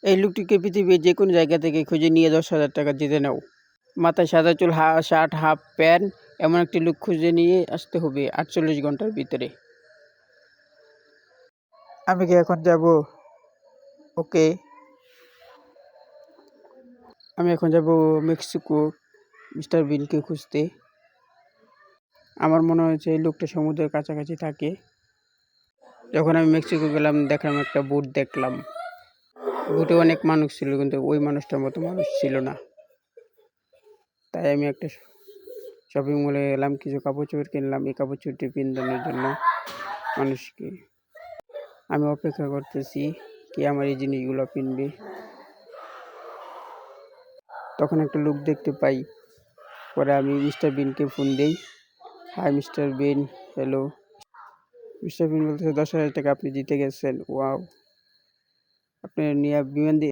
এই লোকটিকে পৃথিবীর যে কোনো জায়গা থেকে খুঁজে নিয়ে 10,000 টাকা জিতে নাও। মাথায় সাদা চুল, শার্ট, হাফ প্যান্ট, এমন একটি লোক খুঁজে নিয়ে আসতে হবে 48 ঘন্টার ভিতরে। আমি কি এখন যাব? ওকে। আমি এখন যাব মেক্সিকো মিস্টার বিনকে খুঁজতে। আমার মনে হয়েছে এই লোকটা সমুদ্রের কাছাকাছি থাকে। যখন আমি মেক্সিকো গেলাম দেখলাম একটা বোট দেখলাম। বোটে অনেক মানুষ ছিল কিন্তু ওই মানুষটার মতো মানুষ ছিল না। তাই আমি একটা শপিং মলে গেলাম, কিছু কাপড় চোপড় কিনলাম এই কাপড় চোপড়টি বিনোদনের জন্য মানুষকে। আমি অপেক্ষা করতেছি কে আমার এই জিনিসগুলো কিনবে। তখন একটা লোক দেখতে পাই। পরে আমি মিস্টার বিনকে ফোন দিই। হাই মিস্টার বিন, হ্যালো। মিস্টার বিন বলতেছে 10,000 টাকা আপনি জিতে গেছেন। ওয়াও! আপনি নিয়ে বিমান দিয়ে